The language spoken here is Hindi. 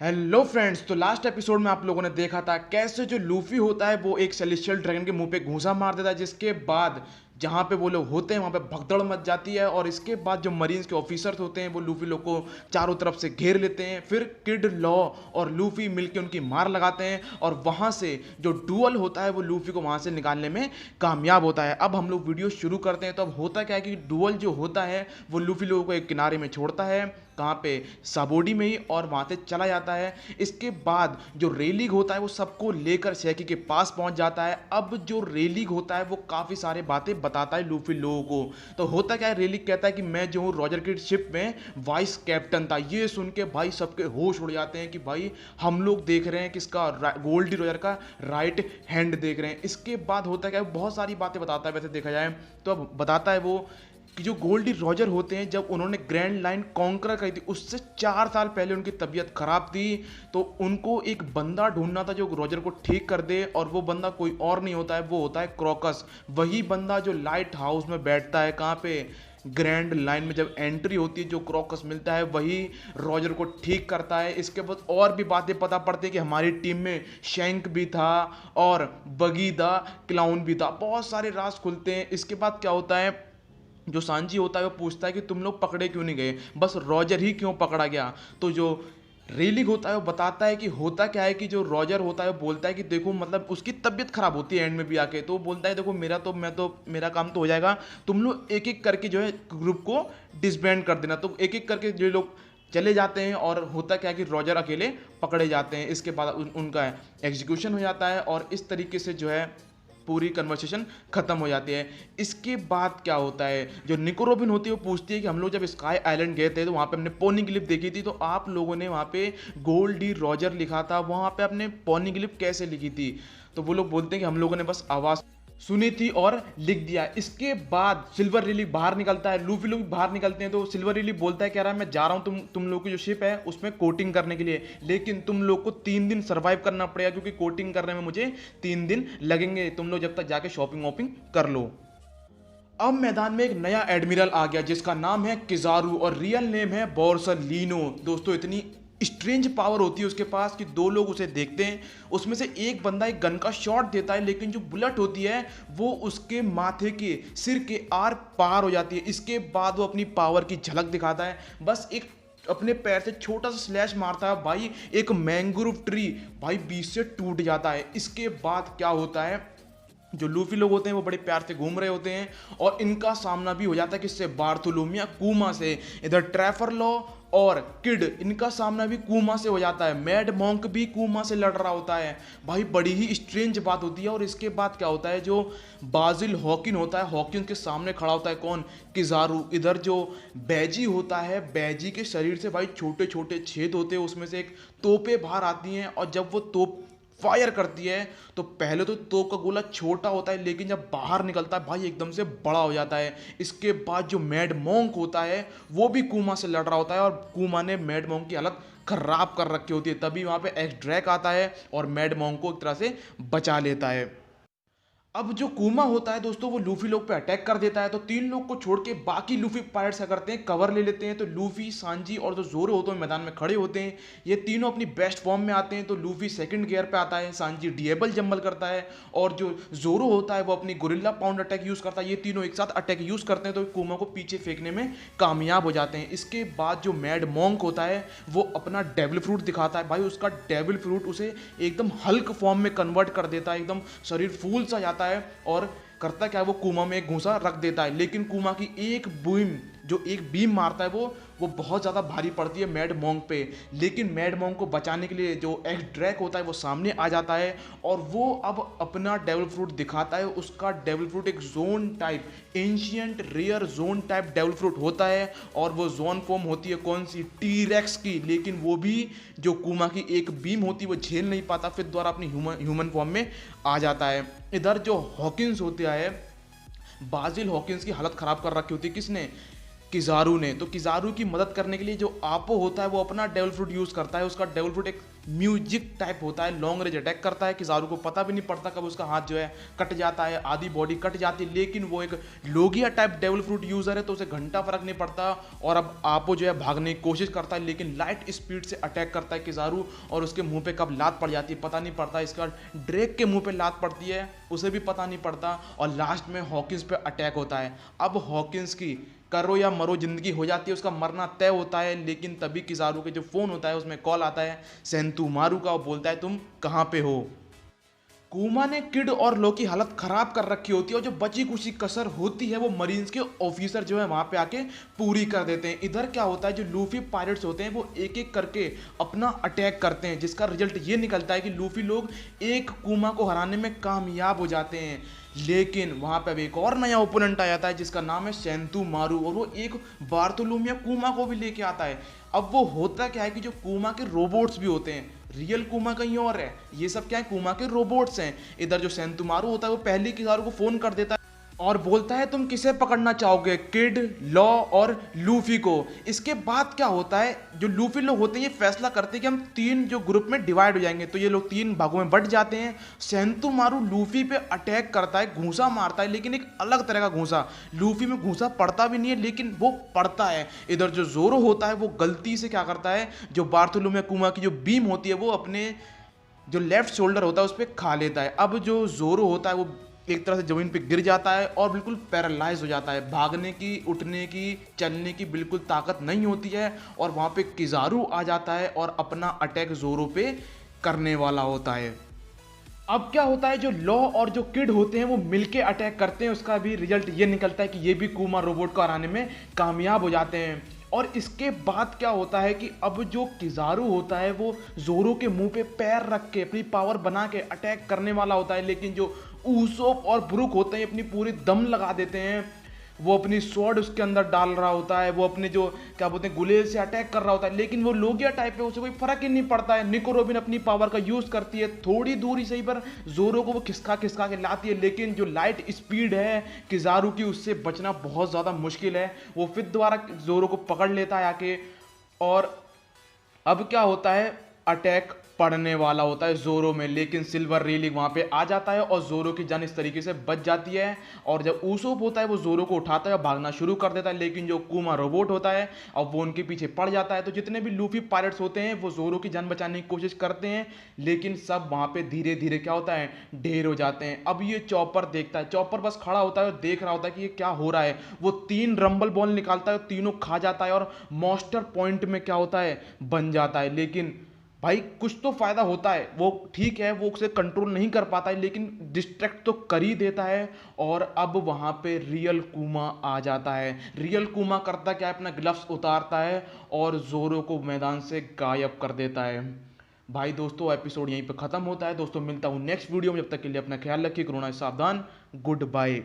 Hello friends. तो लास्ट एपिसोड में आप लोगों ने देखा था कैसे जो लूफी होता है वो एक सेलेस्टियल ड्रैगन के मुंह पे घूंसा मार देता है, जिसके बाद जहाँ पे वो लोग होते हैं वहाँ पे भगदड़ मच जाती है। और इसके बाद जो मरीन्स के ऑफिसर्स होते हैं वो लूफी लोग को चारों तरफ से घेर लेते हैं। फिर किड लॉ और लूफी मिलकर उनकी मार लगाते हैं और वहाँ से जो डुअल होता है वो लूफी को वहाँ से निकालने में कामयाब होता है। अब हम लोग वीडियो शुरू करते हैं। तो अब होता क्या है कि डुअल जो होता है वो लूफी लोगों को एक किनारे में छोड़ता है, कहाँ पे, साबोडी में ही, और वहाँ से चला जाता है। इसके बाद जो रेलिग होता है वो सबको लेकर शैकी के पास पहुंच जाता है। अब जो रेलिग होता है वो काफ़ी सारे बातें बताता है लूफी लोगों को। तो होता क्या है, रेलिग कहता है कि मैं जो हूँ रॉजर की शिप में वाइस कैप्टन था। ये सुन के भाई सबके होश उड़ जाते हैं कि भाई हम लोग देख रहे हैं किसका, गोल्डी रॉजर का राइट हैंड देख रहे हैं। इसके बाद होता क्या है, बहुत सारी बातें बताता है वैसे देखा जाए तो। अब बताता है वो कि जो गोल्डी रॉजर होते हैं जब उन्होंने ग्रैंड लाइन कॉन्कर करी थी उससे 4 साल पहले उनकी तबीयत खराब थी। तो उनको एक बंदा ढूंढना था जो रॉजर को ठीक कर दे, और वो बंदा कोई और नहीं होता है, वो होता है क्रॉकस। वही बंदा जो लाइट हाउस में बैठता है, कहाँ पे, ग्रैंड लाइन में जब एंट्री होती है जो क्रॉकस मिलता है वही रॉजर को ठीक करता है। इसके बाद और भी बातें पता पड़ती है कि हमारी टीम में शैंक भी था और बगी द क्लाउन भी था। बहुत सारे राज खुलते हैं। इसके बाद क्या होता है, जो सांजी होता है वो पूछता है कि तुम लोग पकड़े क्यों नहीं गए, बस रॉजर ही क्यों पकड़ा गया। तो जो रेलिग होता है वो बताता है कि होता क्या है कि जो रॉजर होता है वो बोलता है कि देखो, मतलब उसकी तबीयत खराब होती है एंड में भी आके, तो वो बोलता है देखो मेरा काम तो हो जाएगा, तुम लोग एक एक करके जो है ग्रुप को डिसबैंड कर देना। तो एक एक करके जो लोग चले जाते हैं और होता क्या है कि रॉजर अकेले पकड़े जाते हैं। इसके बाद उनका एग्जीक्यूशन हो जाता है और इस तरीके से जो है पूरी कन्वर्सेशन खत्म हो जाती है। इसके बाद क्या होता है, जो निको रोबिन होती है वो पूछती है कि हम लोग जब स्काई आइलैंड गए थे तो वहाँ पे हमने पोनी ग्लिप देखी थी, तो आप लोगों ने वहाँ पे गोल्ड डी रॉजर लिखा था, वहाँ पे आपने पोनी ग्लिप कैसे लिखी थी। तो वो लोग बोलते हैं कि हम लोगों ने बस आवाज़ सुनी थी और लिख दिया। इसके बाद सिल्वर रिलीफ बाहर निकलता है, लूफी लोग भी बाहर निकलते हैं। तो सिल्वर रिलीफ बोलता है, कह रहा है मैं जा रहा हूँ तुम लोग की जो शिप है उसमें कोटिंग करने के लिए, लेकिन तुम लोग को 3 दिन सर्वाइव करना पड़ेगा क्योंकि कोटिंग करने में मुझे 3 दिन लगेंगे। तुम लोग जब तक जाके शॉपिंग वॉपिंग कर लो। अब मैदान में एक नया एडमिरल आ गया जिसका नाम है किजारू और रियल नेम है बोर्सलीनो। दोस्तों इतनी स्ट्रेंज पावर होती है उसके पास कि दो लोग उसे देखते हैं, उसमें से एक बंदा एक गन का शॉट देता है, लेकिन जो बुलेट होती है वो उसके माथे के सिर के आर पार हो जाती है। इसके बाद वो अपनी पावर की झलक दिखाता है, बस एक अपने पैर से छोटा सा स्लैश मारता है भाई, एक मैंग्रोव ट्री भाई बीच से टूट जाता है। इसके बाद क्या होता है, जो लूफी लोग होते हैं वो बड़े प्यार से घूम रहे होते हैं और इनका सामना भी हो जाता है किससे, बार्थोलोमिया कूमा से। इधर ट्रैफर लॉ और किड, इनका सामना भी कूमा से हो जाता है। मैड मॉन्क भी कूमा से लड़ रहा होता है। भाई बड़ी ही स्ट्रेंज बात होती है। और इसके बाद क्या होता है, जो बाजिल हॉकिन होता है, हॉकिन के सामने खड़ा होता है कौन, किजारू। इधर जो बैजी होता है, बैजी के शरीर से भाई छोटे छोटे छेद होते हैं, उसमें से एक तोपें बाहर आती हैं और जब वो तोप फायर करती है तो पहले तो तोप का गोला छोटा होता है, लेकिन जब बाहर निकलता है भाई एकदम से बड़ा हो जाता है। इसके बाद जो मैड मॉन्क होता है वो भी कूमा से लड़ रहा होता है और कूमा ने मैड मॉन्क की हालत खराब कर रखी होती है। तभी वहां पे एक्स ड्रैक आता है और मैड मॉन्क को एक तरह से बचा लेता है। अब जो कूमा होता है दोस्तों वो लूफी लोग पे अटैक कर देता है। तो 3 लोग को छोड़ के बाकी लूफी पायरेट्स क्या करते हैं, कवर ले लेते हैं। तो लूफी, सांजी और जो जोरो होते हैं मैदान में खड़े होते हैं। ये तीनों अपनी बेस्ट फॉर्म में आते हैं। तो लूफी सेकंड गियर पे आता है, सांजी डिएबल जंबल करता है और जो जोरो होता है वो अपनी गोरिल्ला पाउंड अटैक यूज करता है। ये तीनों एक साथ अटैक यूज करते हैं तो कूमा को पीछे फेंकने में कामयाब हो जाते हैं। इसके बाद जो मैड मॉन्क होता है वो अपना डेविल फ्रूट दिखाता है। भाई उसका डेविल फ्रूट उसे एकदम हल्क फॉर्म में कन्वर्ट कर देता है, एकदम शरीर फूल सा जाता है और करता क्या है, वो कूमा में एक घूंसा रख देता है। लेकिन कूमा की एक बीम मारता है वो बहुत ज़्यादा भारी पड़ती है मैड मॉन्क पे। लेकिन मैड मॉन्क को बचाने के लिए जो एक्स ड्रैक होता है वो सामने आ जाता है और वो अब अपना डेविल फ्रूट दिखाता है। उसका डेविल फ्रूट एक Zoan type, ancient rare Zoan type devil fruit होता है और वो जोन फॉर्म होती है कौन सी, टी-रेक्स की। लेकिन वो भी जो कूमा की एक बीम होती है वो झेल नहीं पाता, फिर दोबारा अपनी ह्यूमन फॉर्म में आ जाता है। इधर जो हॉकिंस होता है, बाजिल हॉकिंस की हालत खराब कर रखी होती है, किसने, किज़ारू ने। तो किज़ारू की मदद करने के लिए जो आपो होता है वो अपना डेविल फ्रूट यूज़ करता है। उसका डेविल फ्रूट एक म्यूजिक टाइप होता है, लॉन्ग रेंज अटैक करता है। किज़ारू को पता भी नहीं पड़ता कब उसका हाथ जो है कट जाता है, आधी बॉडी कट जाती है, लेकिन वो एक Logia type devil fruit user है तो उसे घंटा फर्क नहीं पड़ता। और अब आपो जो है भागने की कोशिश करता है, लेकिन लाइट स्पीड से अटैक करता है किज़ारू, और उसके मुंह पे कब लात पड़ जाती है पता नहीं पड़ता। इसका ड्रेक के मुंह पे लात पड़ती है, उसे भी पता नहीं पड़ता, और लास्ट में हॉकिंस पे अटैक होता है। अब हॉकिंस की करो या मरो जिंदगी हो जाती है, उसका मरना तय होता है। लेकिन तभी किज़ारू के जो फ़ोन होता है उसमें कॉल आता है सेंतुमारू का, और बोलता है तुम कहाँ पे हो। कूमा ने किड और लो की हालत खराब कर रखी होती है, और जो बची कुची कसर होती है वो मरीन्स के ऑफिसर जो है वहां पे आके पूरी कर देते हैं। इधर क्या होता है, जो लूफी पायरेट्स होते हैं वो एक एक करके अपना अटैक करते हैं, जिसका रिजल्ट ये निकलता है कि लूफी लोग एक कूमा को हराने में कामयाब हो जाते हैं। लेकिन वहां पे अब एक और नया ओपोनेंट आ जाता है जिसका नाम है सेंतुमारू, और वो एक बार्थोलोमिया कूमा को भी लेके आता है। अब वो होता क्या है कि जो कूमा के रोबोट्स भी होते हैं, रियल कूमा कहीं और है, ये सब क्या है कूमा के रोबोट्स हैं। इधर जो सेंतुमारू होता है वो पहले किज़ारू को फोन कर देता है और बोलता है तुम किसे पकड़ना चाहोगे, किड, लॉ और लूफी को। इसके बाद क्या होता है, जो लूफी लोग होते हैं ये फैसला करते हैं कि हम तीन जो ग्रुप में डिवाइड हो जाएंगे, तो ये लोग तीन भागों में बंट जाते हैं। सेंतुमारू लूफी पे अटैक करता है, घूंसा मारता है, लेकिन एक अलग तरह का घूंसा, लूफी में घूंसा पड़ता भी नहीं है लेकिन वो पड़ता है। इधर जो जोरो होता है वो गलती से क्या करता है, जो बार्थोलोमिया कूमा की जो बीम होती है वो अपने जो लेफ्ट शोल्डर होता है उस पर खा लेता है। अब जो जोरो होता है वो एक तरह से जमीन पे गिर जाता है और बिल्कुल पैरालाइज हो जाता है, भागने की, उठने की, चलने की बिल्कुल ताकत नहीं होती है। और वहाँ पे किज़ारू आ जाता है और अपना अटैक जोरो पे करने वाला होता है। अब क्या होता है, जो लॉ और जो किड होते हैं वो मिलके अटैक करते हैं, उसका भी रिजल्ट ये निकलता है कि ये भी कूमा रोबोट को हराने में कामयाब हो जाते हैं। और इसके बाद क्या होता है कि अब जो किज़ारू होता है वो जोरो के मुंह पे पैर रख के अपनी पावर बना के अटैक करने वाला होता है, लेकिन जो ऊसोप और ब्रुक होते हैं अपनी पूरी दम लगा देते हैं। वो अपनी स्वॉर्ड उसके अंदर डाल रहा होता है, वो अपने जो क्या बोलते हैं गुलेल से अटैक कर रहा होता है, लेकिन वो लोगिया टाइप है, उसे कोई फर्क ही नहीं पड़ता है। निको रोबिन अपनी पावर का यूज करती है, थोड़ी दूरी सही पर जोरो को वो खिसका खिसका के लाती है, लेकिन जो लाइट स्पीड है किज़ारू की उससे बचना बहुत ज़्यादा मुश्किल है। वो फिर दोबारा जोरो को पकड़ लेता है आके, और अब क्या होता है, अटैक पड़ने वाला होता है जोरो में, लेकिन सिल्वर रीलिंग वहां पे आ जाता है और जोरो की जान इस तरीके से बच जाती है। और जब ऊसोप होता है वो जोरो को उठाता है और भागना शुरू कर देता है, लेकिन जो कूमा रोबोट होता है अब वो उनके पीछे पड़ जाता है। तो जितने भी लूफी पायरेट्स होते हैं वो जोरो की जान बचाने की कोशिश करते हैं, लेकिन सब वहां पे धीरे धीरे क्या होता है, ढेर हो जाते हैं। अब ये चॉपर देखता है, चॉपर बस खड़ा होता है और देख रहा होता है कि ये क्या हो रहा है। वो 3 रंबल बॉल निकालता है, तीनों खा जाता है और मॉन्स्टर पॉइंट में क्या होता है, बन जाता है। लेकिन भाई कुछ तो फायदा होता है, वो ठीक है वो उसे कंट्रोल नहीं कर पाता है लेकिन डिस्ट्रैक्ट तो कर ही देता है। और अब वहां पे रियल कूमा आ जाता है। रियल कूमा करता क्या है, अपना ग्लव्स उतारता है और जोरो को मैदान से गायब कर देता है। भाई दोस्तों एपिसोड यहीं पे खत्म होता है। दोस्तों मिलता हूँ नेक्स्ट वीडियो में, जब तक के लिए अपना ख्याल रखिए, कोरोना से सावधान, गुड बाय।